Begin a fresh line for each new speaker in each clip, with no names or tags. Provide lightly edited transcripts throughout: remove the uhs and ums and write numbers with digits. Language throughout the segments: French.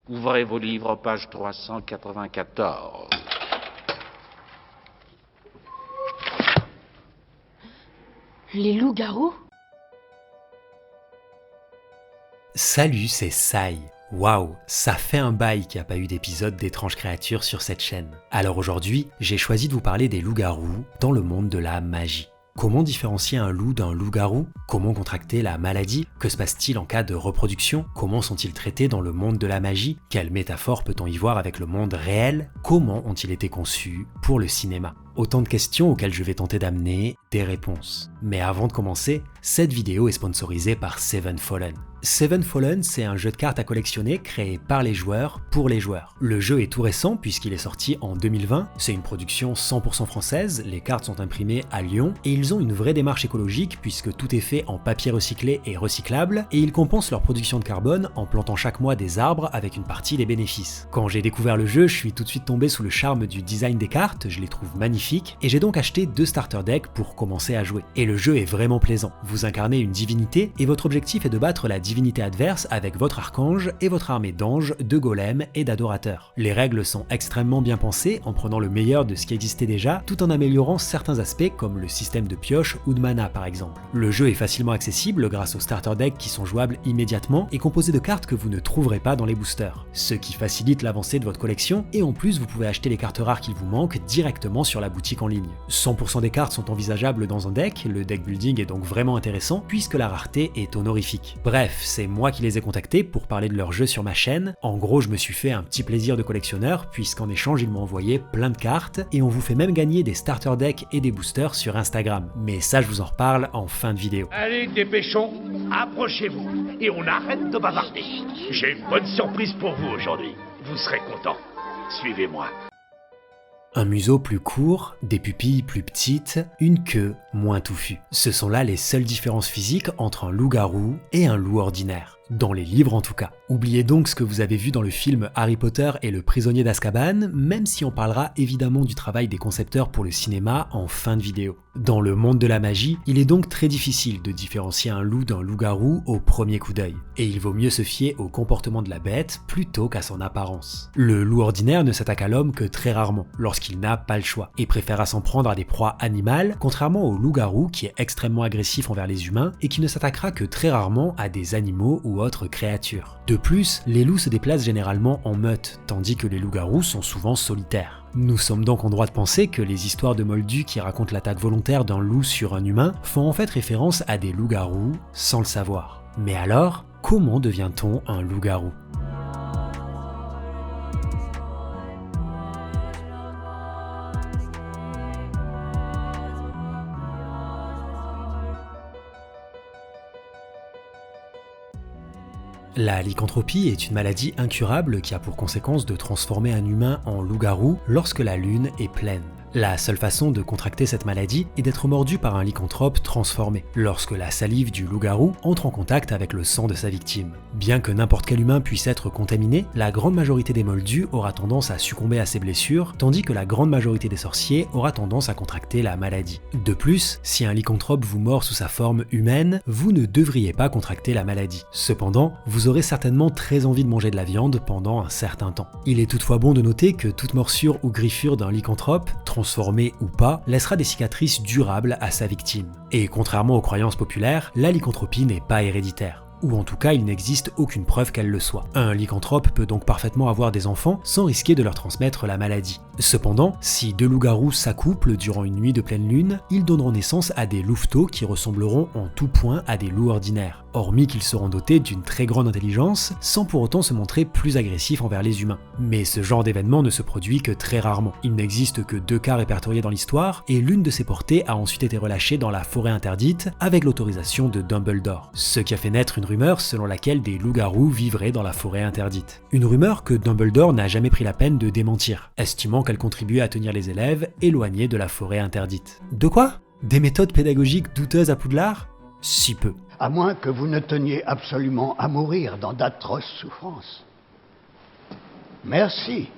Ouvrez vos livres, page 394.
Les loups-garous?
Salut, c'est Sai. Waouh, ça fait un bail qu'il n'y a pas eu d'épisode d'Étranges créatures sur cette chaîne. Alors aujourd'hui, j'ai choisi de vous parler des loups-garous dans le monde de la magie. Comment différencier un loup d'un loup-garou? Comment contracter la maladie? Que se passe-t-il en cas de reproduction? Comment sont-ils traités dans le monde de la magie? Quelle métaphore peut-on y voir avec le monde réel? Comment ont-ils été conçus pour le cinéma? Autant de questions auxquelles je vais tenter d'amener des réponses. Mais avant de commencer, cette vidéo est sponsorisée par Seven Fallen. Seven Fallen, c'est un jeu de cartes à collectionner créé par les joueurs pour les joueurs. Le jeu est tout récent puisqu'il est sorti en 2020, c'est une production 100% française, les cartes sont imprimées à Lyon et ils ont une vraie démarche écologique puisque tout est fait en papier recyclé et recyclable et ils compensent leur production de carbone en plantant chaque mois des arbres avec une partie des bénéfices. Quand j'ai découvert le jeu, je suis tout de suite tombé sous le charme du design des cartes, je les trouve magnifiques et j'ai donc acheté 2 starter decks pour commencer à jouer. Et le jeu est vraiment plaisant. Vous incarnez une divinité et votre objectif est de battre la divinité adverse avec votre archange et votre armée d'anges, de golems et d'adorateurs. Les règles sont extrêmement bien pensées en prenant le meilleur de ce qui existait déjà tout en améliorant certains aspects comme le système de pioche ou de mana par exemple. Le jeu est facilement accessible grâce aux starter decks qui sont jouables immédiatement et composés de cartes que vous ne trouverez pas dans les boosters, ce qui facilite l'avancée de votre collection et en plus vous pouvez acheter les cartes rares qu'il vous manque directement sur la boutique en ligne. 100% des cartes sont envisageables dans un deck, le deck building est donc vraiment intéressant puisque la rareté est honorifique. Bref, c'est moi qui les ai contactés pour parler de leur jeu sur ma chaîne. En gros, je me suis fait un petit plaisir de collectionneur puisqu'en échange, ils m'ont envoyé plein de cartes et on vous fait même gagner des starter decks et des boosters sur Instagram. Mais ça, je vous en reparle en fin de vidéo.
Allez, dépêchons, approchez-vous et on arrête de bavarder. J'ai une bonne surprise pour vous aujourd'hui. Vous serez contents. Suivez-moi.
Un museau plus court, des pupilles plus petites, une queue moins touffue. Ce sont là les seules différences physiques entre un loup-garou et un loup ordinaire. Dans les livres en tout cas. Oubliez donc ce que vous avez vu dans le film Harry Potter et le prisonnier d'Azkaban, même si on parlera évidemment du travail des concepteurs pour le cinéma en fin de vidéo. Dans le monde de la magie, il est donc très difficile de différencier un loup d'un loup-garou au premier coup d'œil, et il vaut mieux se fier au comportement de la bête plutôt qu'à son apparence. Le loup ordinaire ne s'attaque à l'homme que très rarement, lorsqu'il n'a pas le choix, et préfère s'en prendre à des proies animales, contrairement au loup-garou qui est extrêmement agressif envers les humains et qui ne s'attaquera que très rarement à des animaux ou autres créatures. De plus, les loups se déplacent généralement en meute, tandis que les loups-garous sont souvent solitaires. Nous sommes donc en droit de penser que les histoires de Moldus qui racontent l'attaque volontaire d'un loup sur un humain font en fait référence à des loups-garous sans le savoir. Mais alors, comment devient-on un loup-garou ? La lycanthropie est une maladie incurable qui a pour conséquence de transformer un humain en loup-garou lorsque la lune est pleine. La seule façon de contracter cette maladie est d'être mordu par un lycanthrope transformé, lorsque la salive du loup-garou entre en contact avec le sang de sa victime. Bien que n'importe quel humain puisse être contaminé, la grande majorité des moldus aura tendance à succomber à ses blessures, tandis que la grande majorité des sorciers aura tendance à contracter la maladie. De plus, si un lycanthrope vous mord sous sa forme humaine, vous ne devriez pas contracter la maladie. Cependant, vous aurez certainement très envie de manger de la viande pendant un certain temps. Il est toutefois bon de noter que toute morsure ou griffure d'un lycanthrope, transformé ou pas, laissera des cicatrices durables à sa victime. Et contrairement aux croyances populaires, la lycanthropie n'est pas héréditaire. Ou en tout cas il n'existe aucune preuve qu'elle le soit. Un lycanthrope peut donc parfaitement avoir des enfants sans risquer de leur transmettre la maladie. Cependant, si 2 loups-garous s'accouplent durant une nuit de pleine lune, ils donneront naissance à des louveteaux qui ressembleront en tout point à des loups ordinaires, hormis qu'ils seront dotés d'une très grande intelligence, sans pour autant se montrer plus agressifs envers les humains. Mais ce genre d'événement ne se produit que très rarement. Il n'existe que 2 cas répertoriés dans l'histoire, et l'une de ces portées a ensuite été relâchée dans la forêt interdite avec l'autorisation de Dumbledore, ce qui a fait naître une rumeur selon laquelle des loups-garous vivraient dans la forêt interdite. Une rumeur que Dumbledore n'a jamais pris la peine de démentir, estimant qu'elle contribuait à tenir les élèves éloignés de la forêt interdite. De quoi ? Des méthodes pédagogiques douteuses à Poudlard ? Si peu.
À moins que vous ne teniez absolument à mourir dans d'atroces souffrances. Merci.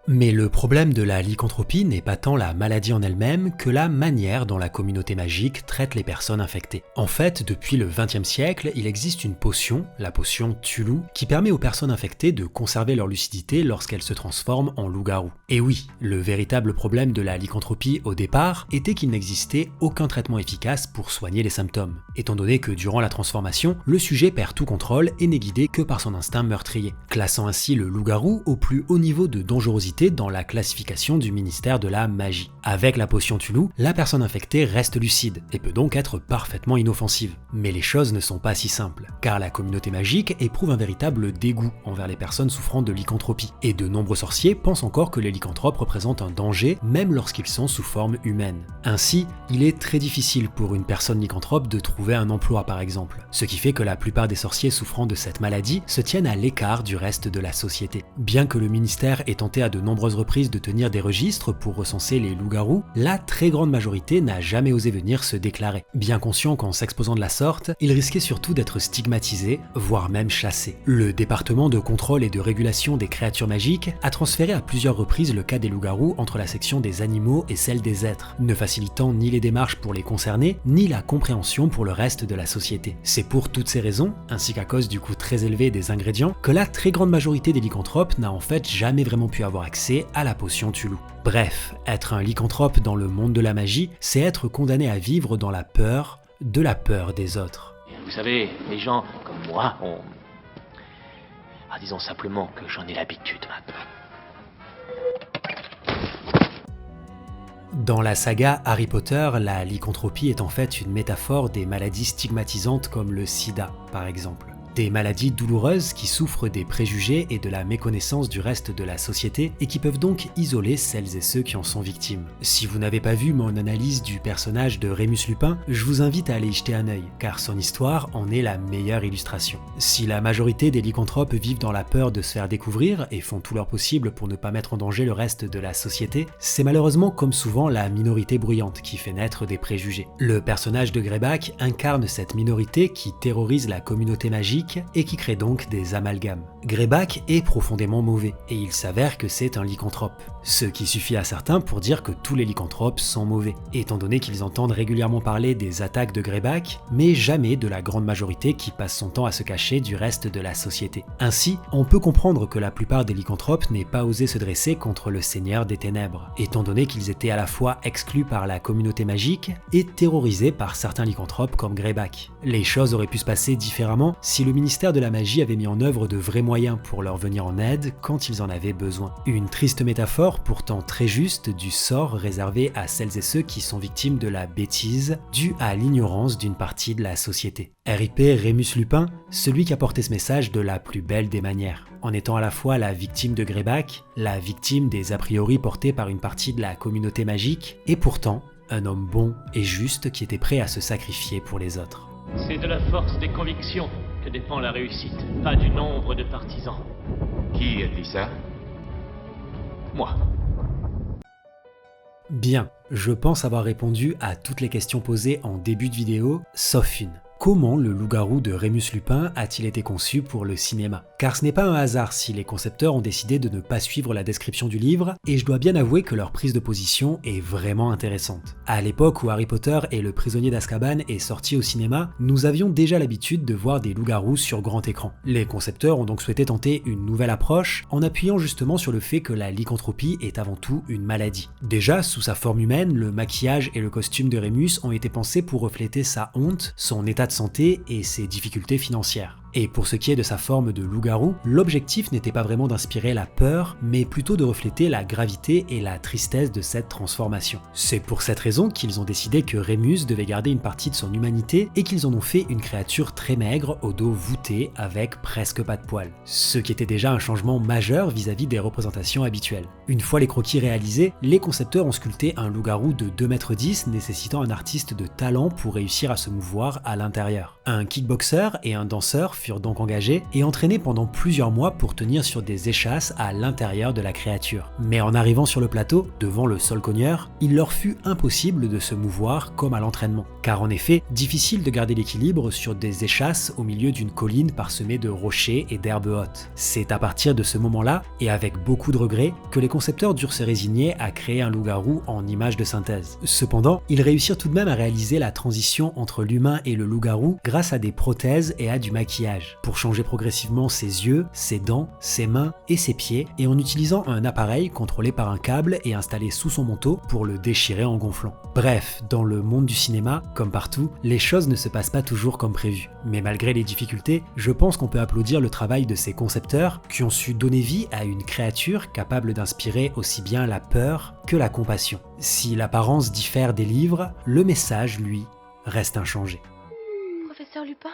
Mais le problème de la lycanthropie n'est pas tant la maladie en elle-même que la manière dont la communauté magique traite les personnes infectées. En fait, depuis le XXe siècle, il existe une potion, la potion Tulu, qui permet aux personnes infectées de conserver leur lucidité lorsqu'elles se transforment en loup-garou. Et oui, le véritable problème de la lycanthropie au départ était qu'il n'existait aucun traitement efficace pour soigner les symptômes, étant donné que durant la transformation, le sujet perd tout contrôle et n'est guidé que par son instinct meurtrier, classant ainsi le loup-garou au plus haut niveau de dangerosité dans la classification du ministère de la magie. Avec la potion Tulu, la personne infectée reste lucide et peut donc être parfaitement inoffensive. Mais les choses ne sont pas si simples, car la communauté magique éprouve un véritable dégoût envers les personnes souffrant de lycanthropie, et de nombreux sorciers pensent encore que les lycanthropes représentent un danger même lorsqu'ils sont sous forme humaine. Ainsi, il est très difficile pour une personne lycanthrope de trouver un emploi par exemple, ce qui fait que la plupart des sorciers souffrant de cette maladie se tiennent à l'écart du reste de la société. Bien que le ministère ait tenté à de nombreuses reprises de tenir des registres pour recenser les loups-garous, la très grande majorité n'a jamais osé venir se déclarer, bien conscient qu'en s'exposant de la sorte, ils risquaient surtout d'être stigmatisés, voire même chassés. Le département de contrôle et de régulation des créatures magiques a transféré à plusieurs reprises le cas des loups-garous entre la section des animaux et celle des êtres, ne facilitant ni les démarches pour les concernés, ni la compréhension pour le reste de la société. C'est pour toutes ces raisons, ainsi qu'à cause du coût très élevé des ingrédients, que la très grande majorité des lycanthropes n'a en fait jamais vraiment pu avoir accès à la potion Tulu. Bref, être un lycanthrope dans le monde de la magie, c'est être condamné à vivre dans la peur de la peur des autres.
Vous savez, les gens comme moi ont... disons simplement que j'en ai l'habitude maintenant.
Dans la saga Harry Potter, la lycanthropie est en fait une métaphore des maladies stigmatisantes comme le sida, par exemple. Des maladies douloureuses qui souffrent des préjugés et de la méconnaissance du reste de la société et qui peuvent donc isoler celles et ceux qui en sont victimes. Si vous n'avez pas vu mon analyse du personnage de Rémus Lupin, je vous invite à aller y jeter un œil, car son histoire en est la meilleure illustration. Si la majorité des lycanthropes vivent dans la peur de se faire découvrir et font tout leur possible pour ne pas mettre en danger le reste de la société, c'est malheureusement comme souvent la minorité bruyante qui fait naître des préjugés. Le personnage de Greyback incarne cette minorité qui terrorise la communauté magique et qui crée donc des amalgames. Greyback est profondément mauvais, et il s'avère que c'est un lycanthrope. Ce qui suffit à certains pour dire que tous les lycanthropes sont mauvais, étant donné qu'ils entendent régulièrement parler des attaques de Greyback, mais jamais de la grande majorité qui passe son temps à se cacher du reste de la société. Ainsi, on peut comprendre que la plupart des lycanthropes n'aient pas osé se dresser contre le Seigneur des Ténèbres, étant donné qu'ils étaient à la fois exclus par la communauté magique et terrorisés par certains lycanthropes comme Greyback. Les choses auraient pu se passer différemment si le ministère de la magie avait mis en œuvre de vrais moyens pour leur venir en aide quand ils en avaient besoin. Une triste métaphore pourtant très juste du sort réservé à celles et ceux qui sont victimes de la bêtise due à l'ignorance d'une partie de la société. RIP Rémus Lupin, celui qui a porté ce message de la plus belle des manières, en étant à la fois la victime de Greyback, la victime des a priori portés par une partie de la communauté magique, et pourtant un homme bon et juste qui était prêt à se sacrifier pour les autres.
C'est de la force des convictions que dépend la réussite, pas du nombre de partisans.
Qui a dit ça?
Moi.
Bien, je pense avoir répondu à toutes les questions posées en début de vidéo, sauf une. Comment le loup-garou de Rémus Lupin a-t-il été conçu pour le cinéma? Car ce n'est pas un hasard si les concepteurs ont décidé de ne pas suivre la description du livre, et je dois bien avouer que leur prise de position est vraiment intéressante. À l'époque où Harry Potter et le prisonnier d'Azkaban est sorti au cinéma, nous avions déjà l'habitude de voir des loups-garous sur grand écran. Les concepteurs ont donc souhaité tenter une nouvelle approche en appuyant justement sur le fait que la lycanthropie est avant tout une maladie. Déjà, sous sa forme humaine, le maquillage et le costume de Rémus ont été pensés pour refléter sa honte, son état de santé et ses difficultés financières. Et pour ce qui est de sa forme de loup-garou, l'objectif n'était pas vraiment d'inspirer la peur, mais plutôt de refléter la gravité et la tristesse de cette transformation. C'est pour cette raison qu'ils ont décidé que Rémus devait garder une partie de son humanité et qu'ils en ont fait une créature très maigre, au dos voûté, avec presque pas de poils. Ce qui était déjà un changement majeur vis-à-vis des représentations habituelles. Une fois les croquis réalisés, les concepteurs ont sculpté un loup-garou de 2,10 m nécessitant un artiste de talent pour réussir à se mouvoir à l'intérieur. Un kickboxer et un danseur furent donc engagés et entraînés pendant plusieurs mois pour tenir sur des échasses à l'intérieur de la créature. Mais en arrivant sur le plateau, devant le sol cogneur, il leur fut impossible de se mouvoir comme à l'entraînement. Car en effet, difficile de garder l'équilibre sur des échasses au milieu d'une colline parsemée de rochers et d'herbes hautes. C'est à partir de ce moment-là, et avec beaucoup de regrets, que les concepteurs durent se résigner à créer un loup-garou en image de synthèse. Cependant, ils réussirent tout de même à réaliser la transition entre l'humain et le loup-garou grâce à des prothèses et à du maquillage, pour changer progressivement ses yeux, ses dents, ses mains et ses pieds, et en utilisant un appareil contrôlé par un câble et installé sous son manteau pour le déchirer en gonflant. Bref, dans le monde du cinéma, comme partout, les choses ne se passent pas toujours comme prévu. Mais malgré les difficultés, je pense qu'on peut applaudir le travail de ces concepteurs qui ont su donner vie à une créature capable d'inspirer aussi bien la peur que la compassion. Si l'apparence diffère des livres, le message, lui, reste inchangé.
Professeur Lupin?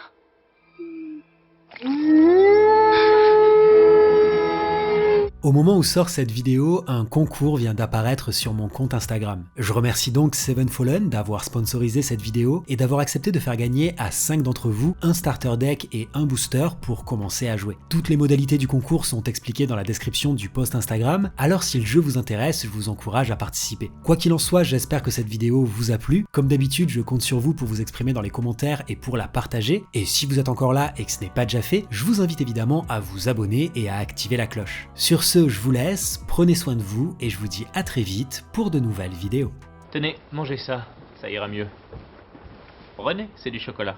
Au moment où sort cette vidéo, un concours vient d'apparaître sur mon compte Instagram. Je remercie donc Seven Fallen d'avoir sponsorisé cette vidéo et d'avoir accepté de faire gagner à 5 d'entre vous un starter deck et un booster pour commencer à jouer. Toutes les modalités du concours sont expliquées dans la description du post Instagram, alors si le jeu vous intéresse, je vous encourage à participer. Quoi qu'il en soit, j'espère que cette vidéo vous a plu. Comme d'habitude, je compte sur vous pour vous exprimer dans les commentaires et pour la partager. Et si vous êtes encore là et que ce n'est pas déjà fait, je vous invite évidemment à vous abonner et à activer la cloche. Sur ce, je vous laisse, prenez soin de vous et je vous dis à très vite pour de nouvelles vidéos.
Tenez, mangez ça, ça ira mieux. René, c'est du chocolat.